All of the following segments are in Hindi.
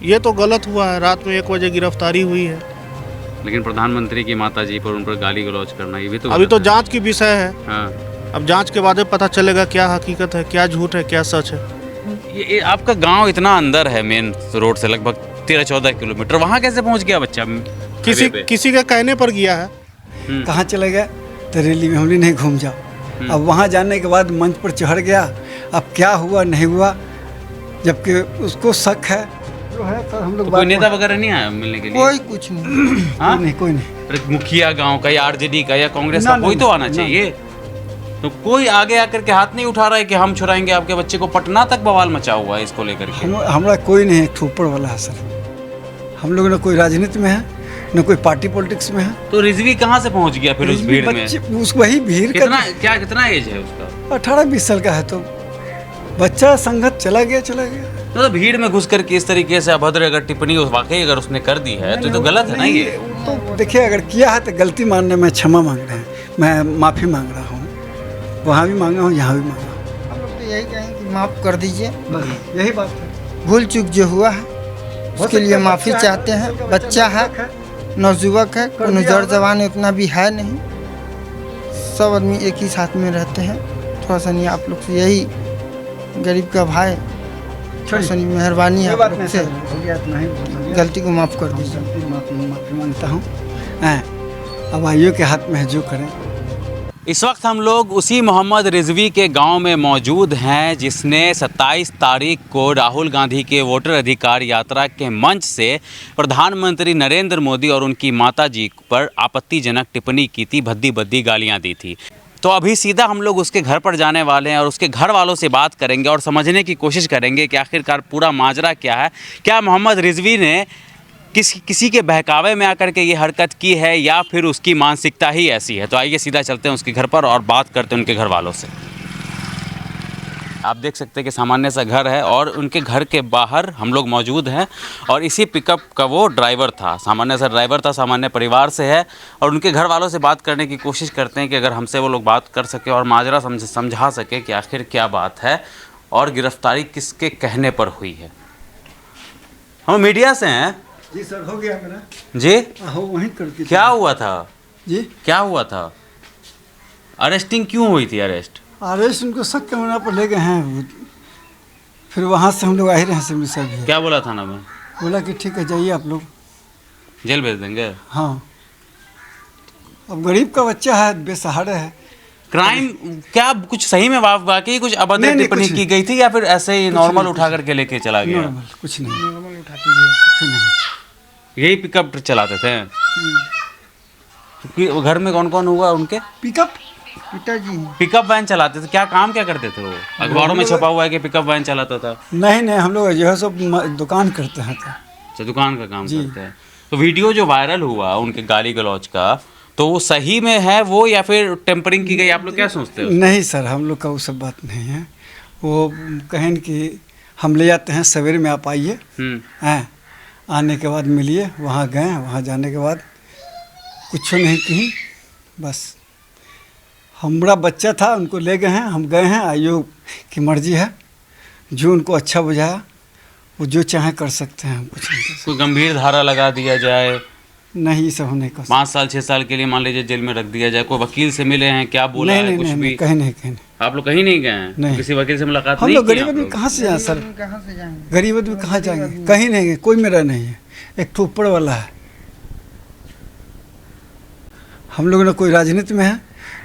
ये तो गलत हुआ है। रात में 1 बजे गिरफ्तारी हुई है। लेकिन प्रधानमंत्री की माताजी पर उन पर गाली गलौज करना ये भी तो अभी गलत तो है। जांच की विषय है। हाँ। अब जांच के बाद पता चलेगा क्या हकीकत है, क्या झूठ है, क्या सच है। ये आपका गांव इतना अंदर है मेन रोड से, लगभग 13-14 किलोमीटर, वहाँ कैसे पहुँच गया बच्चा? किसी के कहने पर गया है। कहाँ चले गए तो रैली में हमने नहीं घूम जाओ। अब वहाँ जाने के बाद मंच पर चढ़ गया। अब क्या हुआ नहीं हुआ, जबकि उसको शक है जो है सर। हम लोग तो कोई नेता वगैरह नहीं आया मिलने के लिए? कोई कुछ नहीं। हाँ? कोई नहीं। अरे मुखिया गांव का या आरजेडी का या कांग्रेस ना, का कोई ना, तो आना ना। चाहिए। तो कोई आगे आकर के हाथ नहीं उठा रहा है कि हम छुड़ाएंगे आपके बच्चे को? पटना तक बवाल मचा हुआ है इसको लेकर के। हमारा कोई नहीं है ऊपर वाला है सर। हम लोग न कोई राजनीति में है, न कोई पार्टी पॉलिटिक्स में है। तो रिजवी कहाँ से पहुँच गया फिर उस भीड़ में? उस वही भीड़ कितना एज है उसका? 18-20 साल का है। तो बच्चा संगत चला गया। तो भीड़ में घुस करके इस तरीके से अभद्र अगर टिप्पणी वाकई अगर उसने कर दी है तो गलत है ना ये। तो देखिए, अगर किया है तो गलती मानने में क्षमा मांग रहे हैं, मैं माफ़ी मांग रहा हूँ। वहाँ भी मांगा हूँ, यहाँ भी मांगा हूँ। हम लोग तो यही कहें कि माफ़ कर दीजिए। बस यही बात है। भूल चूक जो हुआ है उसके लिए माफ़ी चाहते हैं। बच्चा है, नौजुवक है, कोई जड़ जवान उतना भी है नहीं। सब आदमी एक ही साथ में रहते हैं। थोड़ा सा नहीं, आप लोग से यही गरीब का भाई, थोड़ा सा नहीं मेहरबानी है आप लोग से, गलती को माफ़ कर दीजिए। माफ़ी मांगता हूँ। अब आइयो के हाथ में है, जो करें। इस वक्त हम लोग उसी मोहम्मद रिजवी के गांव में मौजूद हैं जिसने 27 तारीख को राहुल गांधी के वोटर अधिकार यात्रा के मंच से प्रधानमंत्री नरेंद्र मोदी और उनकी माताजी पर आपत्तिजनक टिप्पणी की थी, भद्दी भद्दी गालियां दी थी। तो अभी सीधा हम लोग उसके घर पर जाने वाले हैं और उसके घर वालों से बात करेंगे और समझने की कोशिश करेंगे कि आखिरकार पूरा माजरा क्या है। क्या मोहम्मद रिजवी ने किसी के बहकावे में आकर के ये हरकत की है या फिर उसकी मानसिकता ही ऐसी है? तो आइए सीधा चलते हैं उसके घर पर और बात करते हैं उनके घर वालों से। आप देख सकते हैं कि सामान्य सा घर है और उनके घर के बाहर हम लोग मौजूद हैं और इसी पिकअप का वो ड्राइवर था, सामान्य सा ड्राइवर था, सामान्य परिवार से है और उनके घर वालों से बात करने की कोशिश करते हैं कि अगर हमसे वो लोग बात कर सके और माजरा समझा सके कि आखिर क्या बात है और गिरफ्तारी किसके कहने पर हुई है। हम मीडिया से हैं जी सर, हो गया मेरा जी। हो वहीं करके। क्या हुआ था जी? क्या हुआ था? अरेस्टिंग क्यों हुई थी? अरेस्ट उनको शक के मना पर ले गए हैं। फिर वहाँ से हम लोग आ ही रहे हैं सिमरी साहब। क्या बोला थाना में? बोला कि ठीक है, जाइए आप लोग, जेल भेज देंगे। हाँ, अब गरीब का बच्चा है, बेसहारा है। क्राइम क्या कुछ सही में वाकई कुछ अभद्र टिप्पणी की गई थी या फिर ऐसे ही नॉर्मल उठा करके लेके चला गया? नॉर्मल कुछ नहीं, नॉर्मल उठा के कुछ नहीं। यही पिकअप चलाते थे? तो घर में कौन कौन हुआ उनके? पिताजी पिकअप वैन चलाते थे। काम क्या करते थे वो? अखबारों में छपा हुआ है कि पिकअप वैन चलाता था। नहीं, हम लोग जो है सब दुकान करते हैं। अच्छा, दुकान का काम करते हैं। तो वीडियो जो वायरल हुआ उनके गाली गलौज का, तो वो सही में है वो या फिर टेम्परिंग की गई? आप लोग क्या सोचते हो? नहीं सर, हम लोग का वो सब बात नहीं है। वो कहें कि हम ले जाते हैं, सवेरे में आप आइए, हैं, आने के बाद मिलिए। वहाँ गए, वहाँ जाने के बाद कुछ नहीं कहीं, बस हमारा बच्चा था, उनको ले गए हैं, हम गए हैं। आयोग की मर्जी है, जो उनको अच्छा बुझाया वो जो चाहे कर सकते हैं, हम कुछ नहीं कर सकते। कोई गंभीर धारा लगा दिया जाए? नहीं, ये सब होने का 5 साल 6 साल के लिए मान लीजिए जेल में रख दिया जाए? कोई वकील से मिले हैं? क्या बोला है? कुछ भी कहीं नहीं। आप लोग कहीं नहीं गए हैं? नहीं। किसी वकील से मुलाकात हम नहीं लोग की? गरीब आदमी कहाँ से जाए सर? कहाँ से जाएंगे? गरीब आदमी कहाँ जाएंगे? कहीं नहीं गए, कोई मेरा नहीं है। एक ठो ऊपर वाला है। हम लोग न कोई राजनीति में है,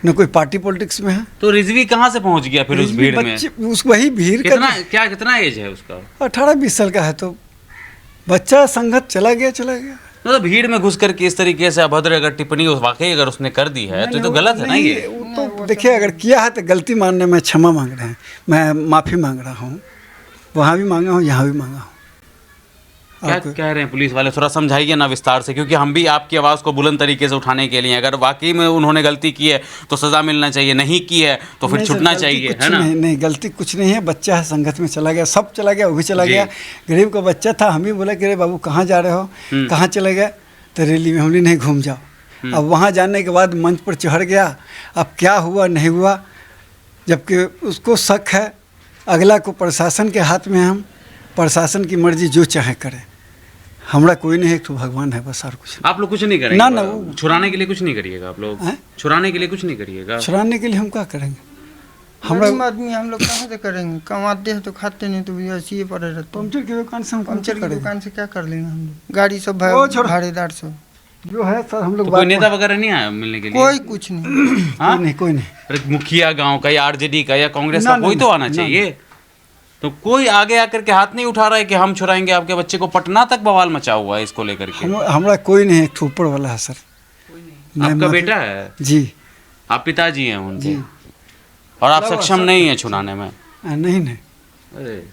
न कोई पार्टी पॉलिटिक्स में है। तो रिजवी कहाँ से पहुँच गया फिर उस भीड़ में? उस वही भीड़ कितना एज है उसका? 18-20 साल का है। तो बच्चा संगत चला गया। तो भीड़ में घुस करके इस तरीके से अभद्र अगर टिप्पणी वाकई अगर उसने कर दी है तो गलत है ना ये। तो देखिए, अगर किया है तो गलती मानने में क्षमा मांग रहे हैं, मैं माफ़ी मांग रहा हूँ। वहाँ भी मांगा हूँ, यहाँ भी मांगा हूँ। क्या कह रहे हैं पुलिस वाले? थोड़ा समझाइए ना विस्तार से, क्योंकि हम भी आपकी आवाज़ को बुलंद तरीके से उठाने के लिए, अगर वाकई में उन्होंने गलती की है तो सज़ा मिलना चाहिए, नहीं की है तो फिर छूटना चाहिए, है ना? नहीं, गलती कुछ नहीं है। बच्चा है, संगत में चला गया, सब चला गया, वो भी चला गया। गरीब का बच्चा था। हम भी बोला कि अरे बाबू कहाँ जा रहे हो, कहाँ चले गए तो रैली में हमने नहीं घूम जाओ। अब वहाँ जाने के बाद मंच पर चढ़ गया। अब क्या हुआ नहीं हुआ, जबकि उसको शक है। अगला को प्रशासन के हाथ में, हम प्रशासन की मर्जी जो चाहे करें। हमरा कोई नहीं है, एक तो भगवान है बस, और कुछ आप लोग कुछ नहीं करेंगे? ना, ना, वो- छुड़ाने के लिए कुछ नहीं करिएगा आप लोग? हैं? छुड़ाने के लिए कुछ नहीं करिएगा? छुड़ाने के लिए हम क्या करेंगे? गरीब आदमी हम लोग कहाँ से करेंगे? कमाते हैं तो खाते नहीं तो भी ऐसे ही पड़े रहते हैं। पंचर की दुकान से हम पंचर की करेंगे? दुकान से क्या कर लेंगे हम लोग? गाड़ी सब वो छोड़ो। भाड़ेदार सब जो है सर हम लोग तो कोई नेता वगैरह नहीं आया मिलने के लिए? कोई कुछ नहीं। हाँ? कोई नहीं, कोई नहीं। अरे मुखिया गांव का या आरजेडी का या कांग्रेस ना, का ना, कोई तो ना, आना ना, चाहिए। तो कोई आगे आकर के हाथ नहीं उठा रहा है कि हम छुड़ाएंगे आपके बच्चे को? पटना तक बवाल मचा हुआ है इसको लेकर के। हमरा कोई नहीं है, एक ऊपर वाला है सर। आपका बेटा है? जी। आप पिताजी हैं उनके? जी। और आप सक्षम नहीं है छुड़ाने में? नहीं नहीं। अरे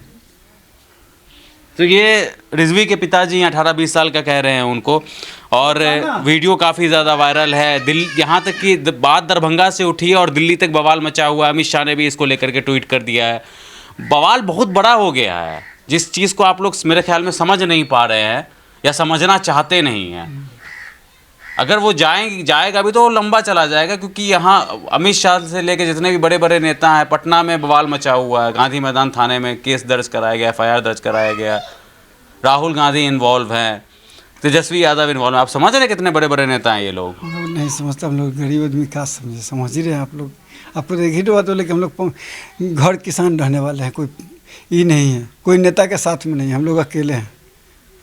तो ये रिजवी के पिताजी 18-20 साल का कह रहे हैं उनको, और वीडियो काफ़ी ज़्यादा वायरल है। यहाँ तक कि बात दरभंगा से उठी है और दिल्ली तक बवाल मचा हुआ है। अमित शाह ने भी इसको लेकर के ट्वीट कर दिया है। बवाल बहुत बड़ा हो गया है, जिस चीज़ को आप लोग मेरे ख्याल में समझ नहीं पा रहे हैं या समझना चाहते नहीं हैं। अगर वो जाएगा भी तो वो लंबा चला जाएगा, क्योंकि यहाँ अमित शाह से लेकर जितने भी बड़े बड़े नेता हैं, पटना में बवाल मचा हुआ है। गांधी मैदान थाने में केस दर्ज कराया गया, FIR दर्ज कराया गया। राहुल गांधी इन्वॉल्व हैं, तेजस्वी यादव इन्वॉल्व हैं। आप समझ रहे हैं कितने बड़े बड़े नेता हैं ये लोग? हम लोग नहीं समझते, हम लोग गरीब आदमी क्या समझे, समझ ही रहे हैं आप लोग। आपको एक ही तो बात बोले कि हम लोग घर किसान रहने वाले हैं, कोई ये नहीं है, कोई नेता के साथ में नहीं, हम लोग अकेले हैं।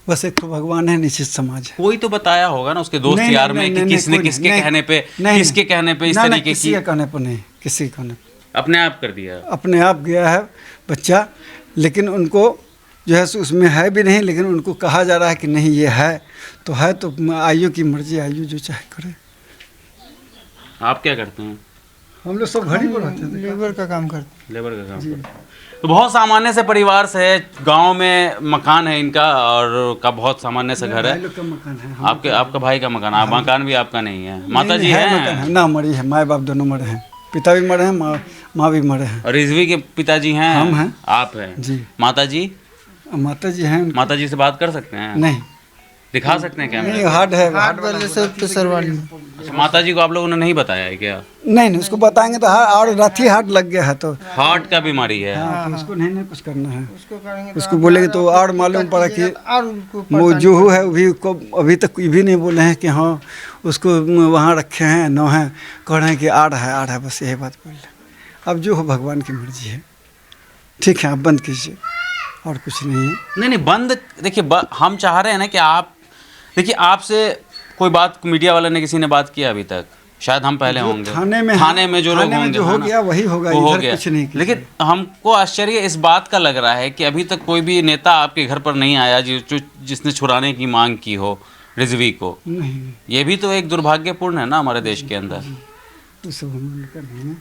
बस एक तो भगवान है, निश्चित समाज है। कोई तो बताया होगा ना उसके दोस्त नहीं, यार नहीं, में नहीं, कि किसने कोई किसके नहीं, कहने पे नहीं, किसके कहने पे इस ना, ना, तरीके किसी की के कहने पर नहीं, किसी के कहने पर अपने आप कर दिया? अपने आप गया है बच्चा, लेकिन उनको जो है सो उसमें है भी नहीं, लेकिन उनको कहा जा रहा है कि नहीं ये है तो है, तो आयु की मर्जी, आयु जो चाहे करे। आप क्या करते हैं? हम लोग सब घड़ी पर रहते थे, लेबर का काम करते लेबर का काम करते हैं। तो बहुत सामान्य से परिवार से है, गांव में मकान है इनका और का बहुत सामान्य से घर भाई है। लोग का मकान है। आपका भाई का मकान, आप मकान भी आपका नहीं है? माता जी नहीं, मकान हैं? है ना, मरी है, माँ बाप दोनों मरे हैं, पिता भी मरे हैं, माँ भी मरे हैं। और रिजवी के पिताजी हैं? हम हैं। आप हैं? जी। माता जी? माता जी हैं। माता जी से बात कर सकते हैं? नहीं, दिखा सकते हैं नहीं, कैमरे? हार्ड है, हार्ट वाले से प्रेशर वाली। अच्छा, माता जी को आप लोगों ने नहीं बताया है क्या? नहीं नहीं, उसको बताएंगे तो और राथी हार्ट लग गया है तो हार्ट का बीमारी है? हाँ, तो उसको नहीं कुछ करना है, उसको करेंगे उसको बोलेंगे तो और मालूम पड़ा कि और उनको वो जो है अभी को अभी तक ये भी नहीं बोले हैं कि हाँ उसको वहाँ रखे हैं न है, कह रहे हैं कि आड़ है, बस यही बात बोल रहे। अब जो हो भगवान की मर्जी है। ठीक है, आप बंद कीजिए, और कुछ नहीं है। नहीं बंद, देखिए हम चाह रहे हैं ना कि आप देखिए, आपसे कोई बात मीडिया वाले ने किसी ने बात किया अभी तक? शायद हम पहले होंगे थाने में जो लोग होंगे, जो हो गया वही होगा, वो हो इधर गया। कुछ नहीं किया। लेकिन हमको आश्चर्य इस बात का लग रहा है कि अभी तक कोई भी नेता आपके घर पर नहीं आया जिसने छुड़ाने की मांग की हो रिजवी को। नहीं, ये भी तो एक दुर्भाग्यपूर्ण है ना हमारे देश के अंदर। तो सब हम लोग का नहीं है,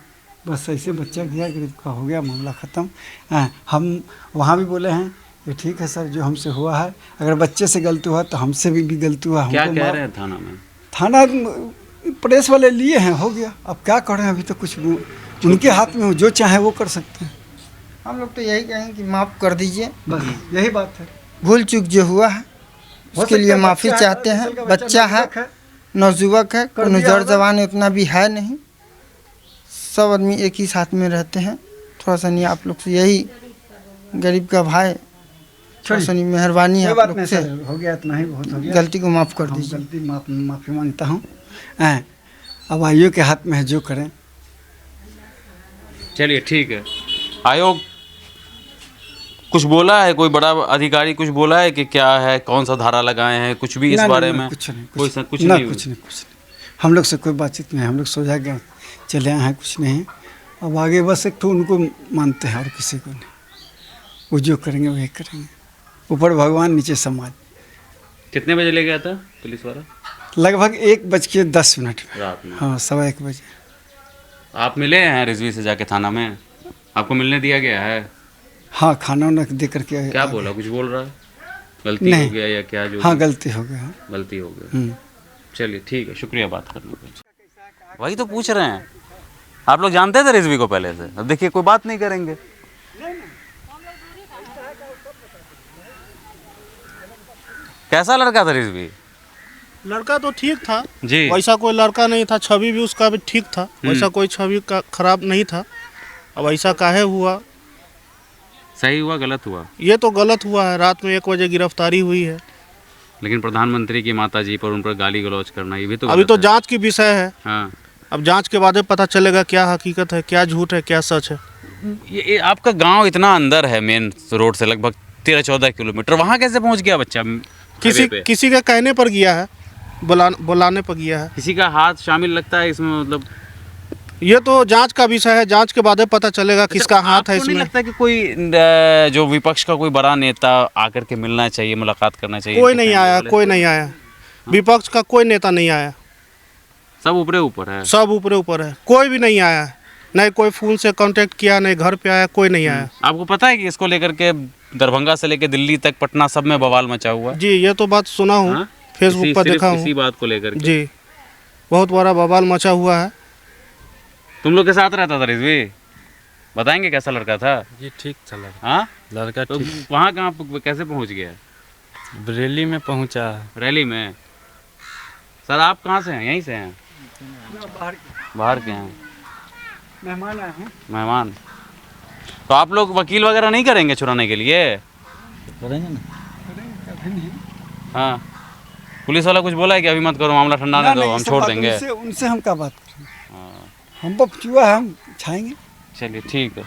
बस ऐसे बच्चा गया, गरीब का हो गया, मामला ख़त्म। हम वहाँ भी बोले हैं कि ठीक है सर, जो हमसे हुआ है, अगर बच्चे से गलती हुआ तो हमसे भी गलती हुआ। क्या कह रहे हैं थाना में? थाना प्रेस वाले लिए हैं, हो गया, अब क्या करें, अभी तो कुछ उनके हाथ में हो, जो चाहे वो कर सकते हैं। हम लोग तो यही कहें कि माफ़ कर दीजिए, बस यही बात है। भूल चूक जो हुआ है उसके लिए माफ़ी चाहते हैं। बच्चा है, नौजुवक है, कोई जड़ जवान उतना भी है नहीं, सब आदमी एक ही साथ में रहते हैं। थोड़ा सा नहीं, आप लोग से यही गरीब का भाई, थोड़ा सा नहीं मेहरबानी है आप लोग से, हो गया इतना ही बहुत हो गया, गलती को माफ़ कर दीजिए। गलती माफ़ी मांगता हूँ। अब आइयो के हाथ में है, जो करें। चलिए ठीक है। आयोग कुछ बोला है, कोई बड़ा अधिकारी कुछ बोला है कि क्या है, कौन सा धारा लगाए हैं, कुछ भी इस बारे में? कुछ नहीं, कुछ नहीं। कुछ नहीं। हम लोग से कोई बातचीत नहीं, हम लोग सोचा गया चले आए हैं, कुछ नहीं। अब आगे बस एक तो उनको मानते हैं और किसी को नहीं, वो जो करेंगे वही करेंगे। ऊपर भगवान, नीचे समाज। कितने बजे ले गया था पुलिस वाला? लगभग 1:10 में रात में? हाँ, 1:15 बजे। आप मिले हैं रिजवी से जाके थाना में? आपको मिलने दिया गया है? हाँ, खाना वाना दे करके। क्या बोला? कुछ बोल रहा है? गलती नहीं। हो गया या क्या? जो हाँ, गलती हो गया। गलती हो गई। चलिए ठीक है, शुक्रिया बात करने का। वही तो पूछ रहे हैं, आप लोग जानते थे रिजवी को पहले से? अब देखिए कोई बात नहीं करेंगे। कैसा लड़का था रिजवी? लड़का तो ठीक था जी। वैसा कोई लड़का नहीं था, छवि भी उसका भी ठीक था, वैसा कोई छवि का खराब नहीं था। अब ऐसा काहे हुआ? सही हुआ गलत हुआ? ये तो गलत हुआ है। रात में 1 बजे गिरफ्तारी हुई है, लेकिन प्रधानमंत्री की माताजी पर उन पर गाली गलौज करना ये भी तो अभी गलत तो है। जांच की विषय है। हाँ, अब जांच के बाद ही पता चलेगा क्या हकीकत है, क्या झूठ है, क्या सच है। ये आपका गांव इतना अंदर है मेन रोड से, लगभग 13-14 किलोमीटर, वहाँ कैसे पहुँच गया बच्चा? हाईवे पे? किसी के कहने पर गया है, बुलाने पर गया है। किसी का हाथ शामिल लगता है इसमें? मतलब ये तो जांच का विषय है, जांच के बाद ही पता चलेगा किसका हाथ है आपको नहीं इसमें। लगता कि कोई जो विपक्ष का कोई बड़ा नेता आकर के मिलना चाहिए, मुलाकात करना चाहिए? कोई इनके नहीं फैमिली आया, वाले? कोई नहीं आया। विपक्ष का कोई नेता नहीं आया, सब ऊपरे ऊपर है। सब ऊपरे ऊपर है, कोई भी नहीं आया। नहीं कोई फोन से कांटेक्ट किया, नहीं घर पे आया, कोई नहीं आया। आपको पता है कि इसको लेकर के दरभंगा से लेकर दिल्ली तक, पटना सब में बवाल मचा हुआ है? जी ये तो बात सुना हूँ, हाँ? फेसबुक पर सिर्फ देखा इसी हूँ। बात को लेकर के। जी बहुत बड़ा बवाल मचा हुआ है। तुम लोग के साथ रहता था रिजवी? बताएंगे कैसा लड़का था? जी ठीक था लड़का। हाँ, लड़का तो ठीक वहाँ कहाँ कैसे पहुँच गया? बरेली में पहुंचा। रैली में? सर आप कहाँ से हैं? यहीं से हैं? बाहर के हैं मेहमान आए हैं। मेहमान। तो आप लोग वकील वगैरह नहीं करेंगे छुड़ाने के लिए? करेंगे ना। हाँ, पुलिस वाला कुछ बोला है कि अभी मत करो, मामला ठंडा ना, नहीं दो, नहीं, हम ये सब छोड़ बात देंगे? उनसे हम क्या बात करें? हाँ, हम पर चुआ है, हम छाएंगे। चलिए ठीक है।